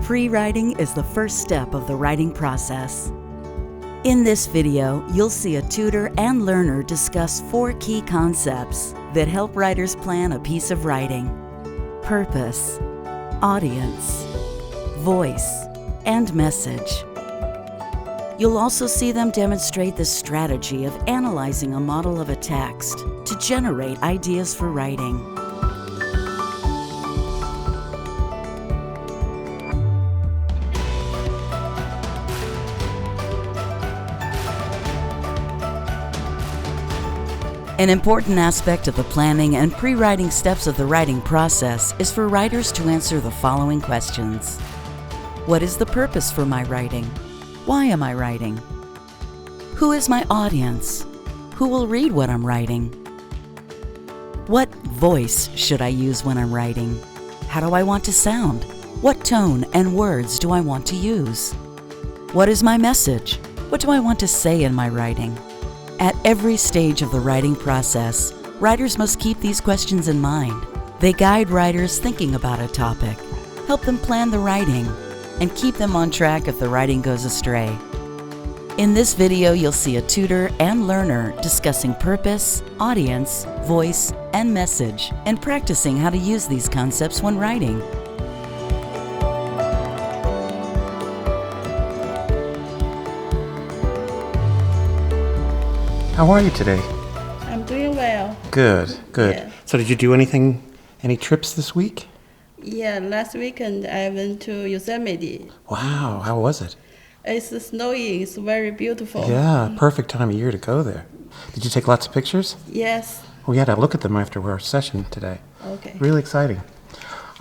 Pre-writing is the first step of the writing process. In this video, you'll see a tutor and learner discuss 4 key concepts that help writers plan a piece of writing: purpose, audience, voice, and message. You'll also see them demonstrate the strategy of analyzing a model of a text to generate ideas for writing. An important aspect of the planning and pre-writing steps of the writing process is for writers to answer the following questions. What is the purpose for my writing? Why am I writing? Who is my audience? Who will read what I'm writing? What voice should I use when I'm writing? How do I want to sound? What tone and words do I want to use? What is my message? What do I want to say in my writing? At every stage of the writing process, writers must keep these questions in mind. They guide writers thinking about a topic, help them plan the writing, and keep them on track if the writing goes astray. In this video, you'll see a tutor and learner discussing purpose, audience, voice, and message, and practicing how to use these concepts when writing. How are you today? I'm doing well. Good. Yeah. So did you do any trips this week? Yeah, last weekend I went to Yosemite. Wow, how was it? It's snowing, it's very beautiful. Yeah, perfect time of year to go there. Did you take lots of pictures? Yes. We had to look at them after our session today. Okay. Really exciting.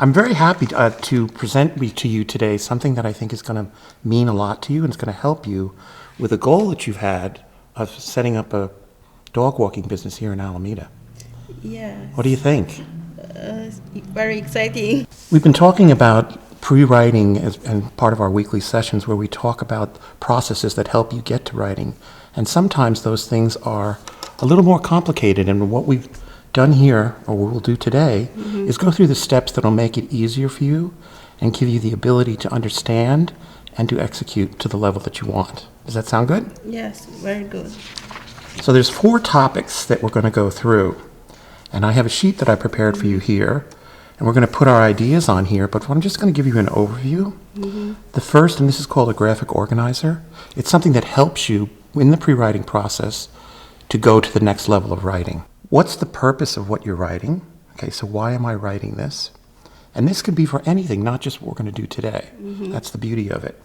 I'm very happy to present to you today something that I think is going to mean a lot to you and it's going to help you with a goal that you've had of setting up a dog walking business here in Alameda. Yeah. What do you think? Very exciting. We've been talking about pre-writing and part of our weekly sessions where we talk about processes that help you get to writing. And sometimes those things are a little more complicated. And what we've done here, or what we'll do today, is go through the steps that will make it easier for you and give you the ability to understand and to execute to the level that you want. Does that sound good? Yes, very good. So there's 4 topics that we're going to go through. And I have a sheet that I prepared for you here. And we're going to put our ideas on here, but I'm just going to give you an overview. The first, and this is called a graphic organizer, it's something that helps you in the pre-writing process to go to the next level of writing. What's the purpose of what you're writing? Okay, so why am I writing this? And this could be for anything, not just what we're going to do today. That's the beauty of it.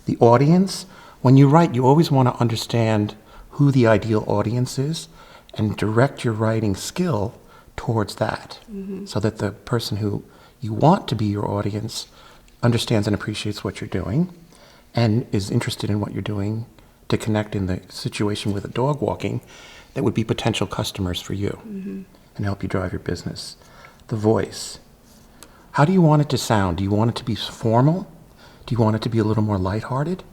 The audience, when you write, you always want to understand who the ideal audience is and direct your writing skill towards that, so that the person who you want to be your audience understands and appreciates what you're doing and is interested in what you're doing to connect in the situation with a dog walking that would be potential customers for you and help you drive your business. The voice. How do you want it to sound? Do you want it to be formal? Do you want it to be a little more lighthearted?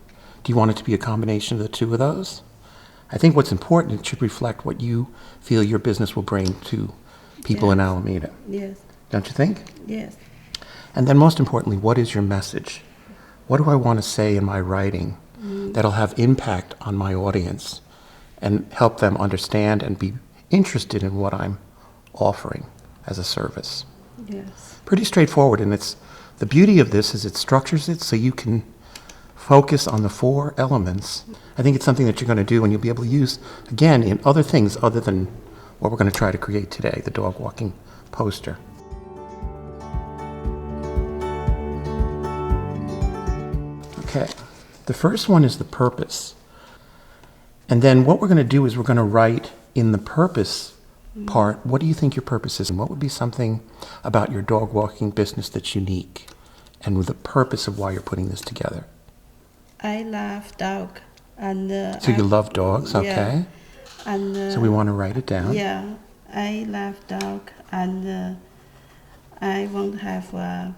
Do you want it to be a combination of the two of those? I think what's important, it should reflect what you feel your business will bring to people in Alameda. Yes. Don't you think? Yes. And then most importantly, what is your message? What do I want to say in my writing that'll have impact on my audience and help them understand and be interested in what I'm offering as a service? Yes. Pretty straightforward, and it's the beauty of this is it structures it so you can focus on the 4 elements. I think it's something that you're going to do and you'll be able to use, again, in other things other than what we're going to try to create today, the dog walking poster. Okay, the first one is the purpose. And then what we're going to do is we're going to write in the purpose part, what do you think your purpose is? And what would be something about your dog walking business that's unique and with the purpose of why you're putting this together? I love dog. And So you love dogs, okay. Yeah. And So we want to write it down. yeah, I love dog, and I want to have a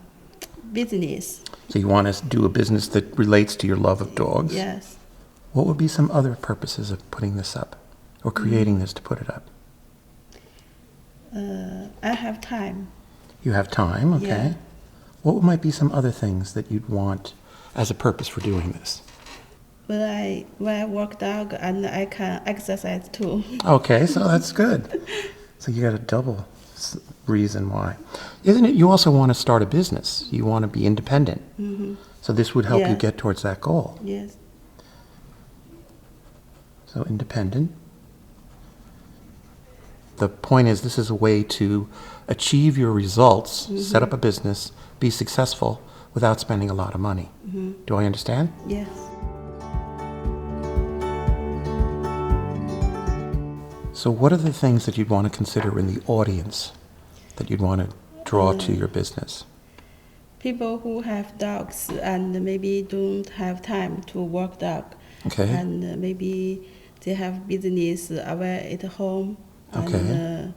business. So you want to do a business that relates to your love of dogs? Yes. What would be some other purposes of putting this up or creating this to put it up? I have time. You have time, okay. Yeah. What might be some other things that you'd want as a purpose for doing this? When I walk dog and I can exercise too. Okay, so that's good. So you got a double reason why. Isn't it you also want to start a business? You want to be independent. So this would help you get towards that goal. Yes. So independent. The point is this is a way to achieve your results, set up a business, be successful without spending a lot of money. Do I understand? Yes. So what are the things that you'd want to consider in the audience that you'd want to draw to your business? People who have dogs and maybe don't have time to walk dog. Okay. And maybe they have business away at home Okay. and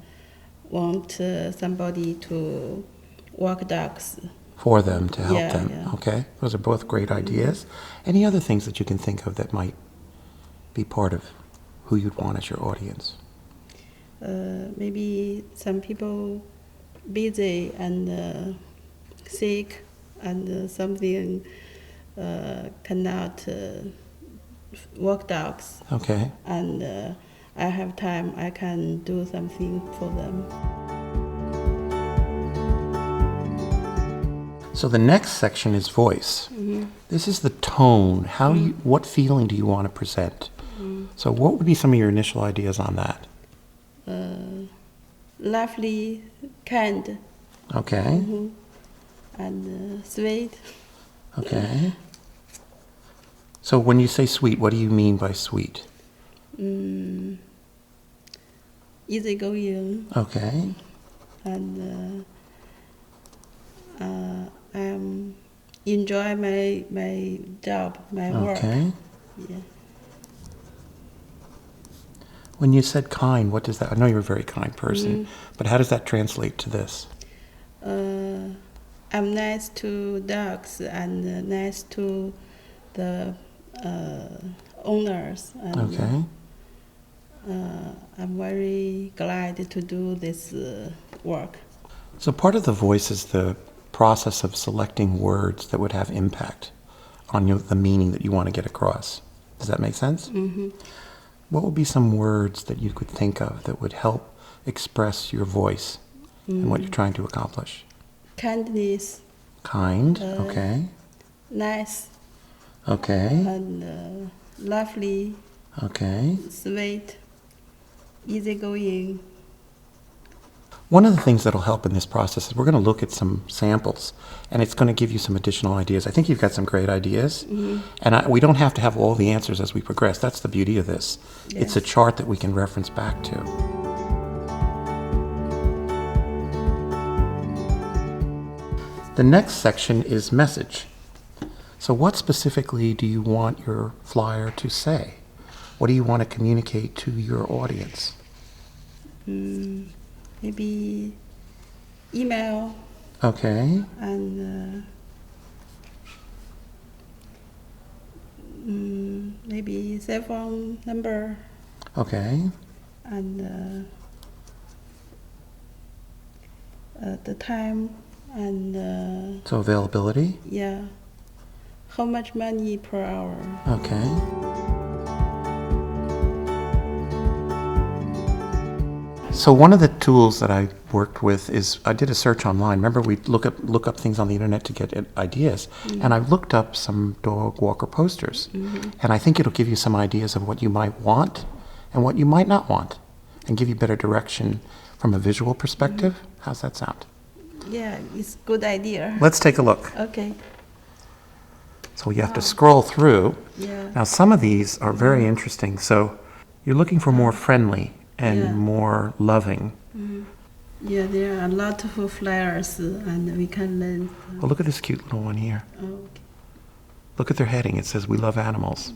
want somebody to walk dogs. For them, to help Yeah, them. yeah. Okay. Those are both great ideas. Any other things that you can think of that might be part of who you'd want as your audience? Maybe some people busy and sick and something cannot walk dogs. Okay. And I have time, I can do something for them. So the next section is voice. This is the tone. What feeling do you want to present? So what would be some of your initial ideas on that? Lovely, kind, Okay. and sweet. Okay. So when you say sweet, what do you mean by sweet? Easygoing, Okay. and enjoy my job, my work. Okay. Yeah. When you said kind, what does that, I know you're a very kind person, but how does that translate to this? I'm nice to dogs and nice to the owners. And, Okay. I'm very glad to do this work. So part of the voice is the process of selecting words that would have impact on the meaning that you want to get across. Does that make sense? What would be some words that you could think of that would help express your voice and what you're trying to accomplish? Kindness, Kind, okay. nice, Okay, and lovely, okay. sweet, easygoing. One of the things that'll help in this process is we're going to look at some samples, and it's going to give you some additional ideas. I think you've got some great ideas, and we don't have to have all the answers as we progress. That's the beauty of this. Yes. It's a chart that we can reference back to. The next section is message. So what specifically do you want your flyer to say? What do you want to communicate to your audience? Maybe email Okay, and maybe cell phone number okay, and the time and so availability, yeah, how much money per hour. okay. So one of the tools that I worked with is I did a search online. Remember, we look up things on the internet to get ideas, and I looked up some dog walker posters, and I think it'll give you some ideas of what you might want and what you might not want, and give you better direction from a visual perspective. How's that sound? Yeah, it's good idea. Let's take a look. Okay. So you have to scroll through. Yeah. Now some of these are very interesting. So you're looking for more friendly and Yeah. more loving. Yeah, there are a lot of flyers and we can learn. Well, look at this cute little one here. Okay. Look at their heading. It says, "We love animals."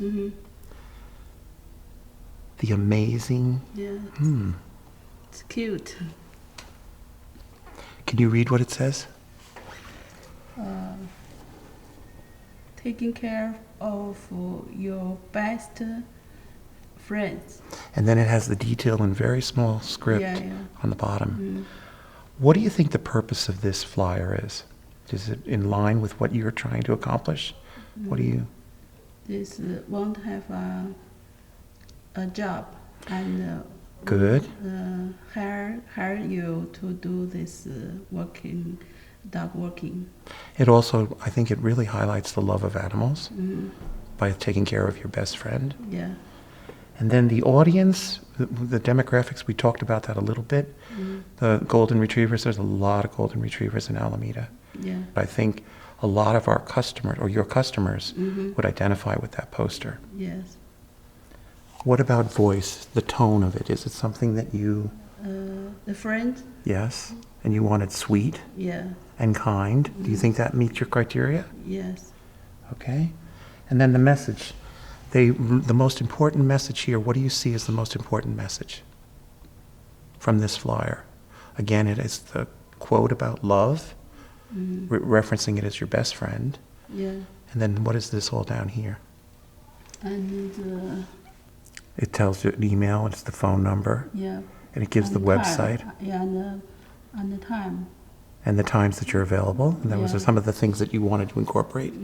The amazing. Yeah. It's cute. Can you read what it says? Taking care of your best friends. And then it has the detail in very small script Yeah, yeah. on the bottom. What do you think the purpose of this flyer is? Is it in line with what you're trying to accomplish? What do you? This won't have a job and Good. hire you to do this dog working. It also, I think it really highlights the love of animals by taking care of your best friend. Yeah. And then the audience, the demographics, we talked about that a little bit. The golden retrievers, there's a lot of golden retrievers in Alameda. Yeah. I think a lot of our customers, or your customers, would identify with that poster. Yes. What about voice, the tone of it? Is it something that you... The friend? Yes. And you want it sweet Yeah. and kind. Do you think that meets your criteria? Yes. Okay. And then the message. The most important message here, what do you see as the most important message from this flyer? Again, it is the quote about love, referencing it as your best friend. Yeah. And then what is this all down here? And It tells you an email, it's the phone number, yeah. and it gives the And website time. Yeah, and the time. and the times that you're available. And those Yeah. are some of the things that you wanted to incorporate.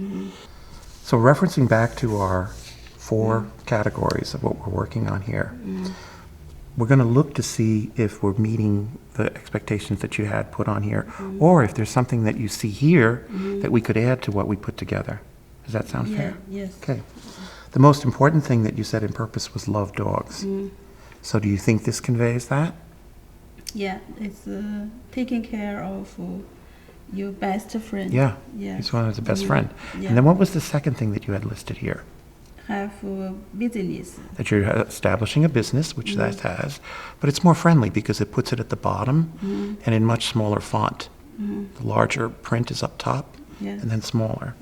So referencing back to our 4 categories of what we're working on here, we're going to look to see if we're meeting the expectations that you had put on here, or if there's something that you see here that we could add to what we put together. Does that sound fair? Yes. Okay. The most important thing that you said in purpose was love dogs. So do you think this conveys that? Yeah, it's taking care of your best friend. Yeah. Yeah. He's one of the best friend. Yeah. And then what was the second thing that you had listed here? Have business. That you're establishing a business, which that has, but it's more friendly because it puts it at the bottom and in much smaller font. The larger print is up top Yes. and then smaller.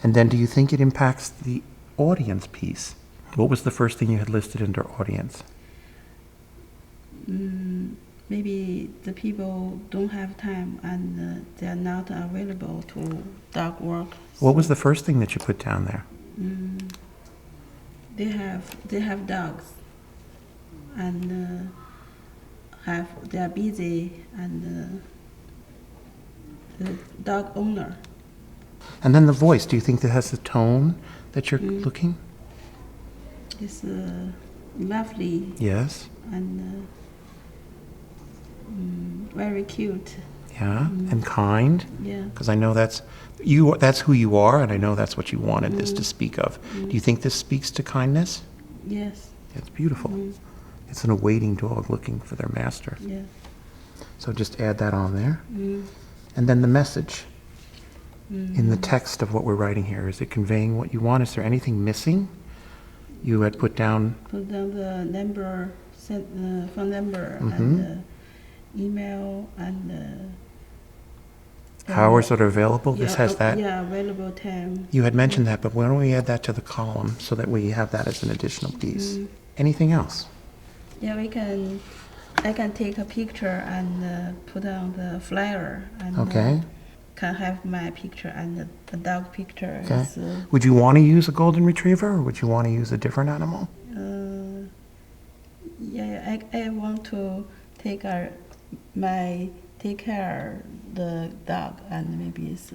And then do you think it impacts the audience piece? What was the first thing you had listed under audience? Maybe the people don't have time and they are not available to dog work. What was the first thing that you put down there? They have dogs and they are busy and the dog owner. And then the voice, do you think that has the tone that you're looking? It's lovely Yes. and very cute. Yeah. And kind? Yeah. Because I know that's who you are, and I know that's what you wanted this to speak of. Do you think this speaks to kindness? Yes. It's beautiful. It's an awaiting dog looking for their master. Yeah. So just add that on there. And then the message in the text of what we're writing here, is it conveying what you want? Is there anything missing? You had put down... Put down the number, phone number, and email, and hours that are available. This has that. Yeah, available time. You had mentioned that, but why don't we add that to the column so that we have that as an additional piece? Anything else? Yeah, I can take a picture and put on the flyer, and Okay. can have my picture and the dog picture. Okay. Is, Would you want to use a golden retriever, or would you want to use a different animal? yeah, I want to take care the dog, and maybe it's.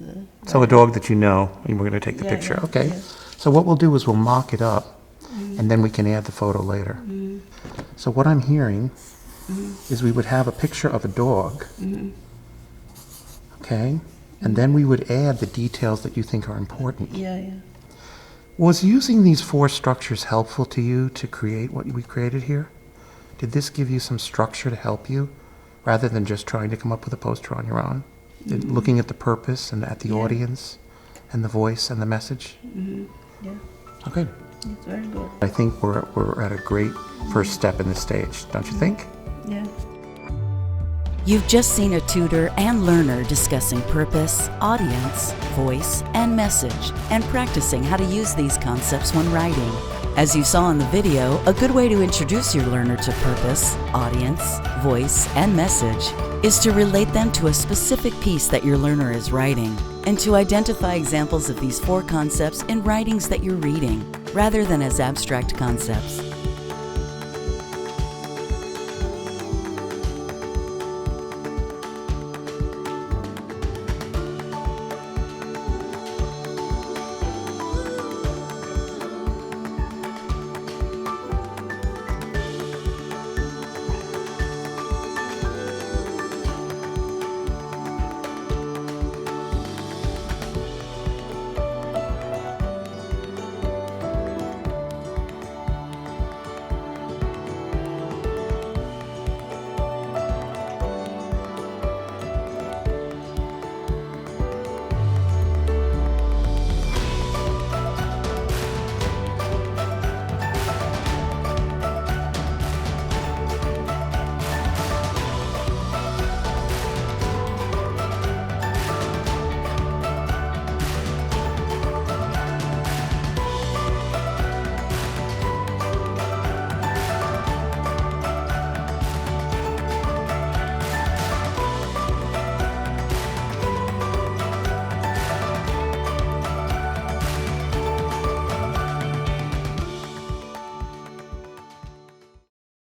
So a dog that you know, and we're going to take the Yeah, picture. yeah, Okay. yes. So what we'll do is we'll mock it up, and then we can add the photo later. So what I'm hearing is we would have a picture of a dog. Okay. And then we would add the details that you think are important. Yeah. Was using these 4 structures helpful to you to create what we created here? Did this give you some structure to help you, rather than just trying to come up with a poster on your own? Looking at the purpose and at the audience and the voice and the message? Yeah. Okay. It's very good. I think we're at a great first step in this stage, don't you think? Yeah. You've just seen a tutor and learner discussing purpose, audience, voice, and message, and practicing how to use these concepts when writing. As you saw in the video, a good way to introduce your learner to purpose, audience, voice, and message is to relate them to a specific piece that your learner is writing, and to identify examples of these 4 concepts in writings that you're reading, rather than as abstract concepts.